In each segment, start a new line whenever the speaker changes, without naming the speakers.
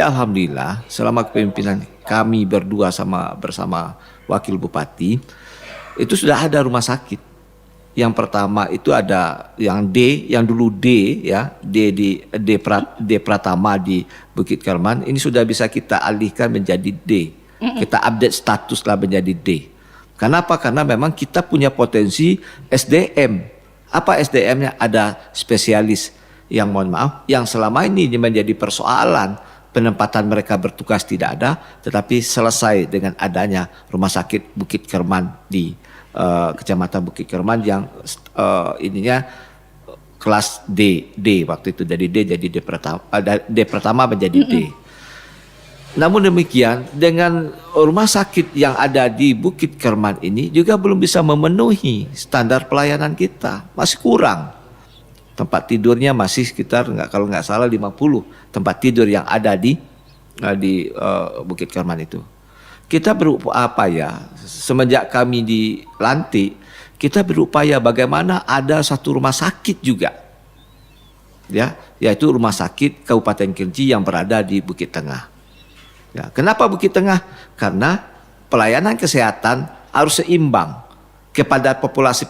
Alhamdulillah, selama kepemimpinan kami berdua bersama Wakil Bupati, itu sudah ada rumah sakit. Yang pertama itu ada yang D, yang dulu D ya, D Pratama di Bukit Kerman. Ini sudah bisa kita alihkan menjadi D. Kita update status lah menjadi D. Kenapa? Karena memang kita punya potensi SDM. Apa SDM-nya? Ada spesialis yang mohon maaf, yang selama ini menjadi persoalan penempatan mereka bertugas tidak ada, tetapi selesai dengan adanya rumah sakit Bukit Kerman di Kecamatan Bukit Kerman yang ininya kelas D waktu itu, jadi D pertama menjadi D. Namun demikian, dengan rumah sakit yang ada di Bukit Kerman ini juga belum bisa memenuhi standar pelayanan kita, masih kurang. Tempat tidurnya masih sekitar kalau nggak salah 50 tempat tidur yang ada di Bukit Kerman itu. Kita berupaya semenjak kami dilantik, kita berupaya bagaimana ada satu rumah sakit juga, ya, yaitu rumah sakit Kabupaten Kerinci yang berada di Bukit Tengah. Ya, kenapa Bukit Tengah? Karena pelayanan kesehatan harus seimbang. Kepada populasi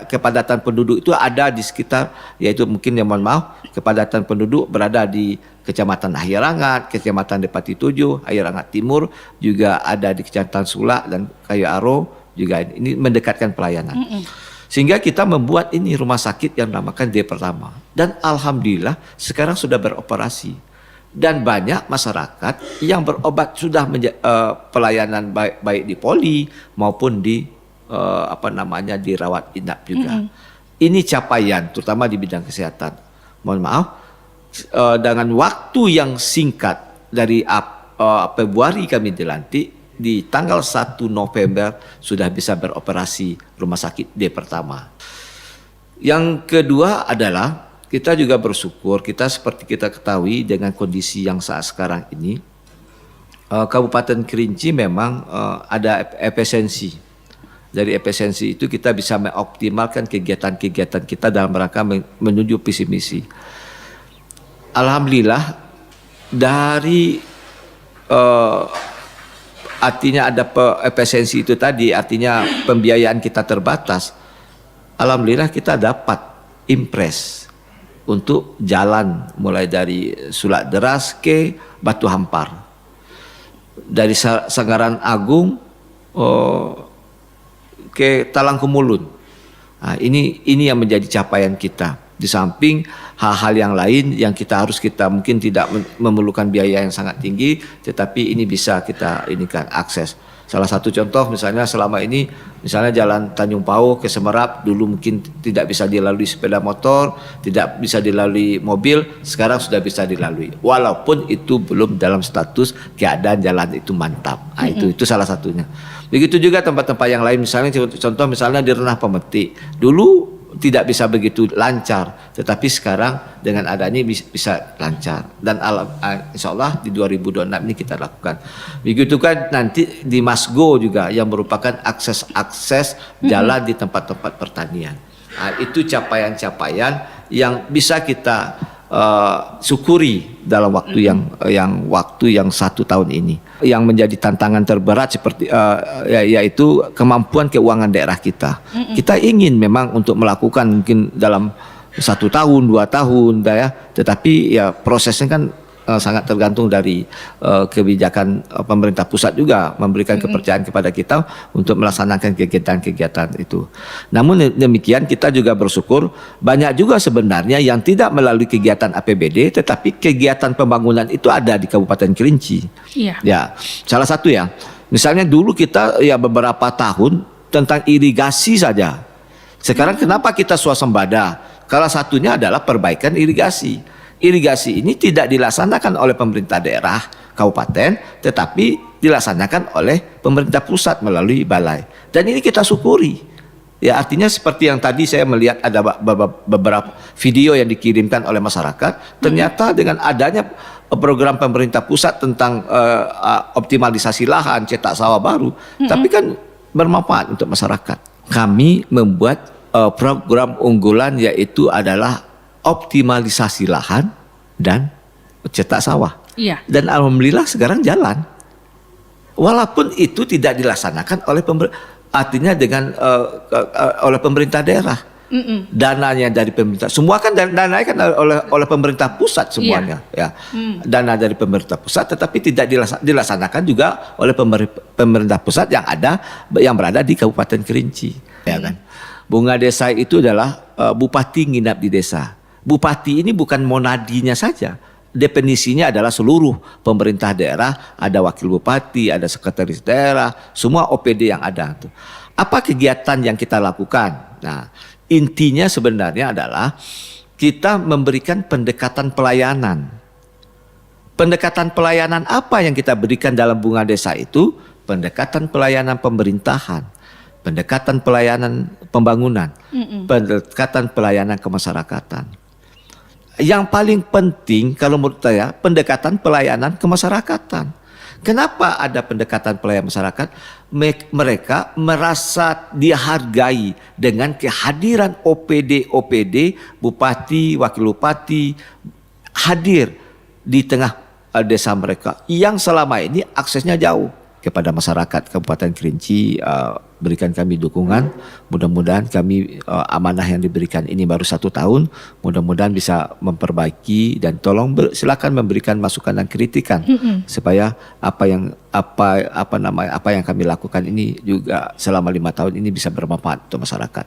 kepadatan penduduk itu ada di sekitar, yaitu mungkin yang mohon maaf, kepadatan penduduk berada di Kecamatan Ahirangat, Kecamatan Depati 7, Ahirangat Timur, juga ada di Kecamatan Sulak dan Kayu Aro, juga ini mendekatkan pelayanan. Sehingga kita membuat ini rumah sakit yang dinamakan D pertama. Dan alhamdulillah sekarang sudah beroperasi. Dan banyak masyarakat yang berobat sudah pelayanan baik di poli maupun di dirawat inap juga. Ini capaian terutama di bidang kesehatan. Mohon maaf, dengan waktu yang singkat dari Februari kami dilantik, di tanggal 1 November sudah bisa beroperasi rumah sakit D pertama. Yang kedua adalah kita juga bersyukur, kita seperti kita ketahui dengan kondisi yang saat sekarang ini, Kabupaten Kerinci memang ada efisiensi. Dari efisiensi itu kita bisa mengoptimalkan kegiatan-kegiatan kita dalam rangka menuju visi misi. Alhamdulillah dari artinya ada efisiensi itu tadi, artinya pembiayaan kita terbatas. Alhamdulillah kita dapat impres untuk jalan mulai dari Sulak Deras ke Batu Hampar, dari Sanggaran Agung ke Talang Kumulun. Nah, ini yang menjadi capaian kita. Di samping hal-hal yang lain yang kita mungkin tidak memerlukan biaya yang sangat tinggi, tetapi ini bisa kita inikan akses. Salah satu contoh misalnya selama ini, misalnya jalan Tanjung Pau ke Semerap dulu mungkin tidak bisa dilalui sepeda motor, tidak bisa dilalui mobil, sekarang sudah bisa dilalui. Walaupun itu belum dalam status keadaan jalan itu mantap. Nah, itu salah satunya. Begitu juga tempat-tempat yang lain, misalnya contoh misalnya di Renah Pemetik. Dulu tidak bisa begitu lancar, tetapi sekarang dengan adanya bisa lancar. Dan insya Allah di 2026 ini kita lakukan. Begitu kan nanti di Masgo juga yang merupakan akses jalan di tempat-tempat pertanian. Nah, itu capaian-capaian yang bisa kita syukuri dalam waktu yang 1 tahun ini. Yang menjadi tantangan terberat seperti yaitu kemampuan keuangan daerah kita. Kita ingin memang untuk melakukan mungkin dalam 1 tahun, 2 tahun, ya, tetapi ya prosesnya kan sangat tergantung dari kebijakan pemerintah pusat juga memberikan kepercayaan kepada kita untuk melaksanakan kegiatan-kegiatan itu. Namun demikian kita juga bersyukur banyak juga sebenarnya yang tidak melalui kegiatan APBD, tetapi kegiatan pembangunan itu ada di Kabupaten Kerinci. Iya. Ya, salah satu ya. Misalnya dulu kita ya beberapa tahun tentang irigasi saja. Sekarang kenapa kita swasembada? Salah satunya adalah perbaikan irigasi. Irigasi ini tidak dilaksanakan oleh pemerintah daerah kabupaten, tetapi dilaksanakan oleh pemerintah pusat melalui balai. Dan ini kita syukuri. Ya, artinya seperti yang tadi saya melihat ada beberapa video yang dikirimkan oleh masyarakat, ternyata dengan adanya program pemerintah pusat tentang optimalisasi lahan, cetak sawah baru, tapi kan bermanfaat untuk masyarakat. Kami membuat program unggulan yaitu adalah optimalisasi lahan dan cetak sawah.
Iya.
Dan alhamdulillah sekarang jalan. Walaupun itu tidak dilaksanakan oleh artinya dengan oleh pemerintah daerah. Dananya dari pemerintah, semua kan dananya kan oleh pemerintah pusat semuanya, ya. Dana dari pemerintah pusat, tetapi tidak dilaksanakan juga oleh pemerintah pusat yang berada di Kabupaten Kerinci, ya kan. Bunga Desa itu adalah bupati nginap di desa. Bupati ini bukan monadinya saja. Definisinya adalah seluruh pemerintah daerah, ada wakil bupati, ada sekretaris daerah, semua OPD yang ada. Apa kegiatan yang kita lakukan? Nah, intinya sebenarnya adalah kita memberikan pendekatan pelayanan. Pendekatan pelayanan apa yang kita berikan dalam Bunga Desa itu? Pendekatan pelayanan pemerintahan, pendekatan pelayanan pembangunan, pendekatan pelayanan kemasyarakatan. Yang paling penting kalau menurut saya pendekatan pelayanan kemasyarakatan. Kenapa ada pendekatan pelayanan masyarakat? Mereka merasa dihargai dengan kehadiran OPD, bupati, wakil bupati hadir di tengah desa mereka yang selama ini aksesnya jauh kepada masyarakat Kabupaten Kerinci. Berikan kami dukungan, mudah-mudahan kami amanah yang diberikan ini baru 1 tahun, mudah-mudahan bisa memperbaiki dan tolong silakan memberikan masukan dan kritikan supaya apa yang kami lakukan ini juga selama 5 tahun ini bisa bermanfaat untuk masyarakat.